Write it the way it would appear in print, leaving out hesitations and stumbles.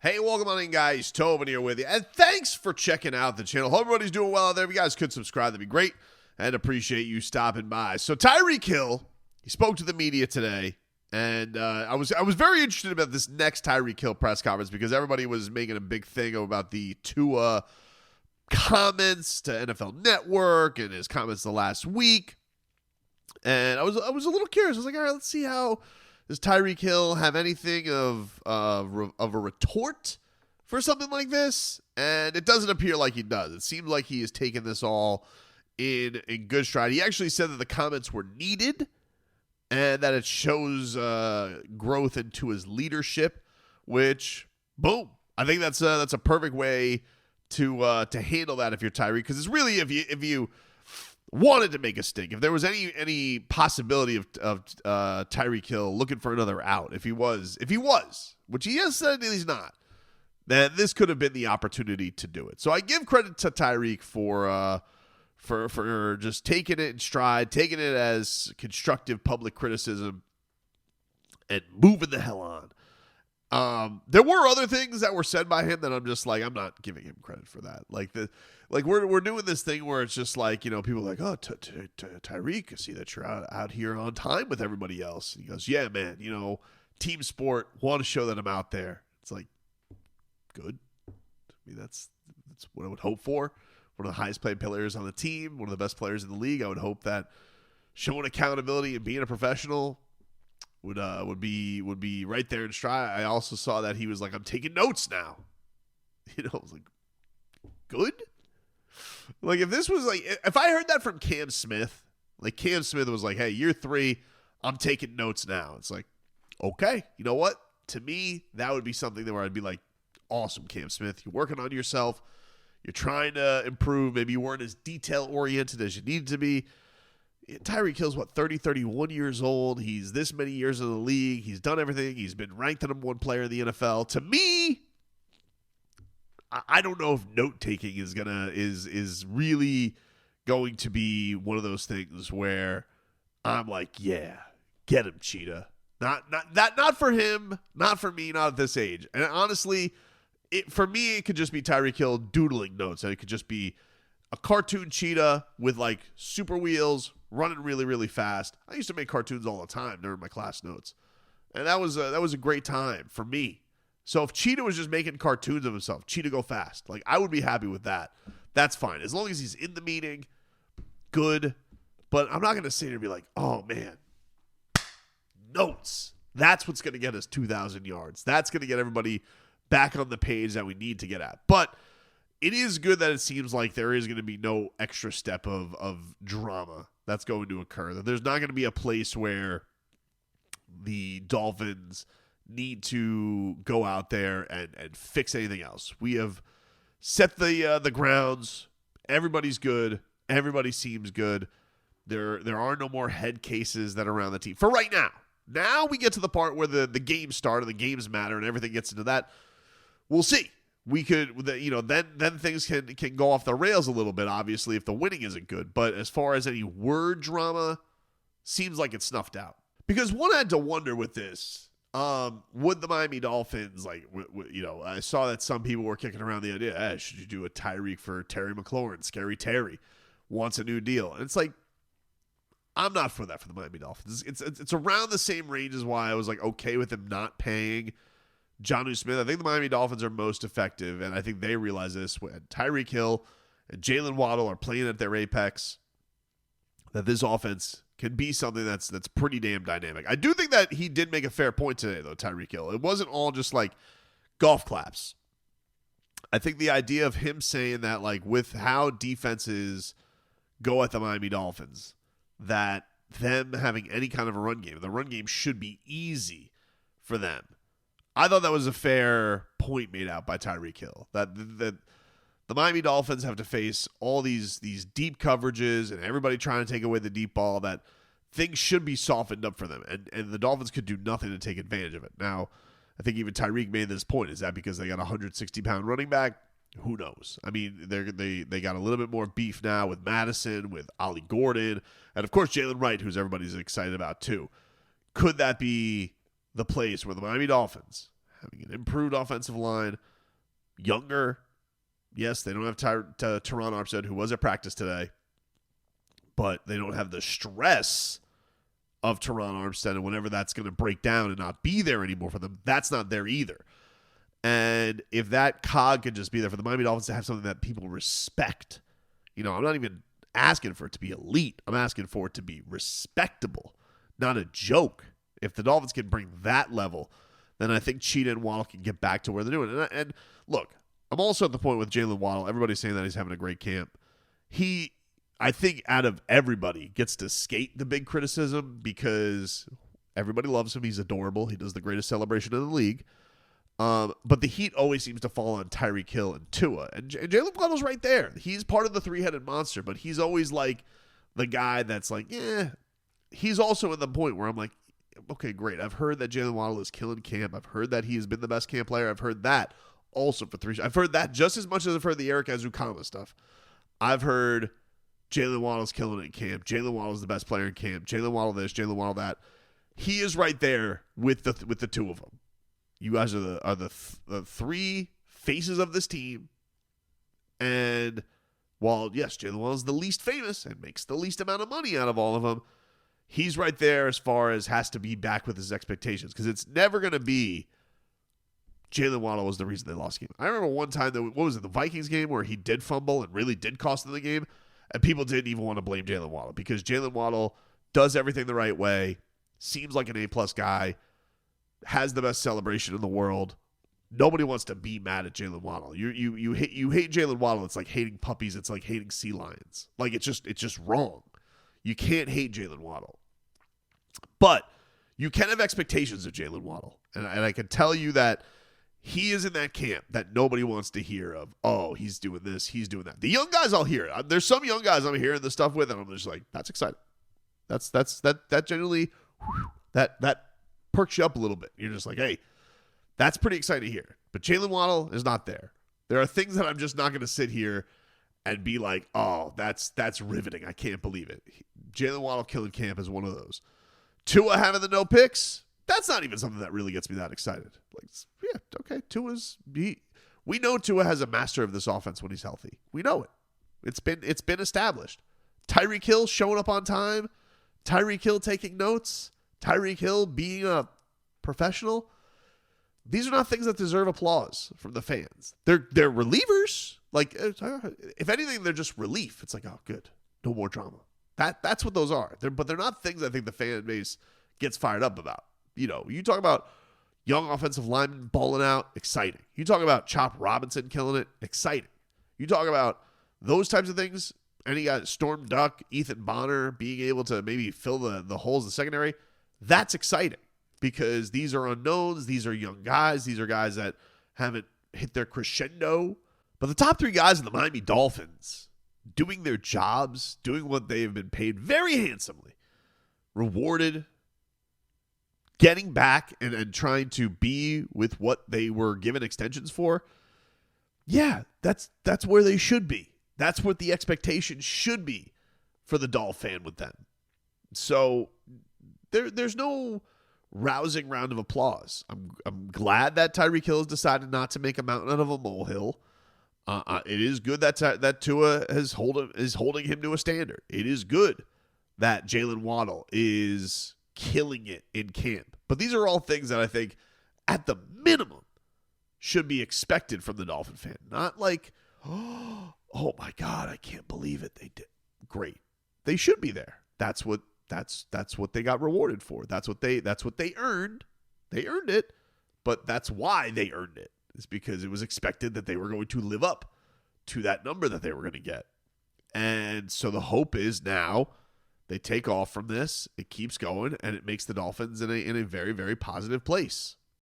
Hey, welcome on in, guys. Tobin here with you. And thanks for checking out the channel. Hope everybody's doing well out there. If you guys could subscribe, that'd be great. And appreciate you stopping by. So Tyreek Hill, he spoke to the media today. And I was very interested about this next Tyreek Hill press conference because everybody was making a big thing about the Tua comments to NFL Network and his comments the last week. And I was a little curious. I was like, all right, let's see how does Tyreek Hill have anything of a retort for something like this? And it doesn't appear like he does. It seems like he has taken this all in good stride. He actually said that the comments were needed and that it shows growth into his leadership, which, boom, I think that's a perfect way to handle that if you're Tyreek, because it's really if you wanted to make a stink, if there was any possibility of Tyreek Hill looking for another out, if he was, which he has said he's not, then this could have been the opportunity to do it. So I give credit to Tyreek for just taking it in stride, taking it as constructive public criticism, and moving the hell on. There were other things that were said by him that I'm just like, I'm not giving him credit for that. Like we're doing this thing where it's just like, people are like, oh, Tyreek, I see that you're out here on time with everybody else. And he goes, yeah, man, team sport, want to show that I'm out there. It's like, good. I mean, that's what I would hope for. One of the highest paid players on the team, one of the best players in the league. I would hope that showing accountability and being a professional would be right there in stride. I also saw that he was like, I'm taking notes now. I was like, good. Like if I heard that from Cam Smith, like Cam Smith was like, hey, year 3, I'm taking notes now. It's like, okay, you know what? To me, that would be something where I'd be like, awesome, Cam Smith. You're working on yourself. You're trying to improve. Maybe you weren't as detail-oriented as you needed to be. Tyreek Hill's, 31 years old. He's this many years in the league. He's done everything. He's been ranked the number 1 player in the NFL. To me, I don't know if note-taking is really going to be one of those things where I'm like, yeah, get him, Cheetah. Not for him, not for me, not at this age. And honestly, for me, it could just be Tyreek Hill doodling notes. And it could just be a cartoon cheetah with like super wheels running really, really fast. I used to make cartoons all the time during my class notes. And that was a great time for me. So if Cheetah was just making cartoons of himself, Cheetah go fast, like I would be happy with that. That's fine. As long as he's in the meeting, good. But I'm not going to sit here and be like, oh man, notes. That's what's going to get us 2,000 yards. That's going to get everybody back on the page that we need to get at. But it is good that it seems like there is going to be no extra step of drama that's going to occur. That there's not going to be a place where the Dolphins need to go out there and fix anything else. We have set the grounds. Everybody's good. Everybody seems good. There are no more head cases that are around the team for right now. Now we get to the part where the games start and the games matter and everything gets into that. We'll see. We could, then things can go off the rails a little bit, obviously, if the winning isn't good. But as far as any word drama, seems like it's snuffed out. Because one had to wonder with this, would the Miami Dolphins, I saw that some people were kicking around the idea, should you do a Tyreek for Terry McLaurin? Scary Terry wants a new deal. And it's like, I'm not for that for the Miami Dolphins. It's around the same range as why I was like okay with him not paying Jonnu Smith. I think the Miami Dolphins are most effective, and I think they realize this when Tyreek Hill and Jaylen Waddle are playing at their apex, that this offense can be something that's pretty damn dynamic. I do think that he did make a fair point today, though, Tyreek Hill. It wasn't all just like golf claps. I think the idea of him saying that, like, with how defenses go at the Miami Dolphins, that them having any kind of a run game, the run game should be easy for them. I thought that was a fair point made out by Tyreek Hill, that the Miami Dolphins have to face all these deep coverages and everybody trying to take away the deep ball, that things should be softened up for them, and the Dolphins could do nothing to take advantage of it. Now, I think even Tyreek made this point. Is that because they got a 160-pound running back? Who knows? I mean, they got a little bit more beef now with Madison, with Ollie Gordon, and of course Jalen Wright, who's everybody's excited about too. Could that be the place where the Miami Dolphins having an improved offensive line, younger. Yes, they don't have Teron Armstead, who was at practice today, but they don't have the stress of Teron Armstead, and whenever that's going to break down and not be there anymore for them, that's not there either. And if that cog could just be there for the Miami Dolphins to have something that people respect, I'm not even asking for it to be elite. I'm asking for it to be respectable, not a joke. If the Dolphins can bring that level, then I think Cheetah and Waddle can get back to where they're doing. And look, I'm also at the point with Jaylen Waddle. Everybody's saying that he's having a great camp. I think out of everybody, gets to skate the big criticism because everybody loves him. He's adorable. He does the greatest celebration in the league. But the heat always seems to fall on Tyreek Hill and Tua. And Jaylen Waddle's right there. He's part of the three-headed monster, but he's always like the guy that's like, He's also at the point where I'm like, okay, great. I've heard that Jaylen Waddle is killing camp. I've heard that he has been the best camp player. I've heard that also for 3 years. I've heard that just as much as I've heard the Eric Azukama stuff. I've heard Jaylen Waddle's killing it in camp. Jaylen Waddle's the best player in camp. Jaylen Waddle this, Jaylen Waddle that. He is right there with the two of them. You guys are the three faces of this team. And while, yes, Jaylen Waddle is the least famous and makes the least amount of money out of all of them, he's right there as far as has to be back with his expectations. Because it's never going to be Jaylen Waddle was the reason they lost the game. I remember one time, the Vikings game where he did fumble and really did cost them the game, and people didn't even want to blame Jaylen Waddle because Jaylen Waddle does everything the right way, seems like an A-plus guy, has the best celebration in the world. Nobody wants to be mad at Jaylen Waddle. You hate Jaylen Waddle. It's like hating puppies. It's like hating sea lions. Like it's just wrong. You can't hate Jaylen Waddle. But you can have expectations of Jaylen Waddle. And I can tell you that he is in that camp that nobody wants to hear of. Oh, he's doing this, he's doing that. The young guys I'll hear. There's some young guys I'm hearing this stuff with, and I'm just like, that's exciting. That generally, that perks you up a little bit. You're just like, hey, that's pretty exciting to hear. But Jaylen Waddle is not there. There are things that I'm just not going to sit here and be like, oh, that's riveting. I can't believe it. Jaylen Waddle killing camp is one of those. Tua having the no picks, that's not even something that really gets me that excited. Like, yeah, okay, we know Tua has a master of this offense when he's healthy. We know it. It's been established. Tyreek Hill showing up on time, Tyreek Hill taking notes, Tyreek Hill being a professional. These are not things that deserve applause from the fans. They're relievers. Like, if anything, they're just relief. It's like, oh, good, no more drama. That's what those are. But they're not things I think the fan base gets fired up about. You talk about young offensive linemen balling out, exciting. You talk about Chop Robinson killing it, exciting. You talk about those types of things, and you got Storm Duck, Ethan Bonner being able to maybe fill the holes in the secondary, that's exciting because these are unknowns, these are young guys, these are guys that haven't hit their crescendo. But the top three guys in the Miami Dolphins doing their jobs, doing what they have been paid very handsomely, rewarded, getting back and trying to be with what they were given extensions for, yeah, that's where they should be. That's what the expectation should be for the Dolph fan with them. So there's no rousing round of applause. I'm glad that Tyreek Hill has decided not to make a mountain out of a molehill. It is good that Tua is holding him to a standard. It is good that Jaylen Waddle is killing it in camp. But these are all things that I think, at the minimum, should be expected from the Dolphin fan. Not like, oh my God, I can't believe it. They did great. They should be there. That's what they got rewarded for. That's what they earned. They earned it, but that's why they earned it. It's because it was expected that they were going to live up to that number that they were going to get. And so the hope is now they take off from this, it keeps going, and it makes the Dolphins in a very, very positive place.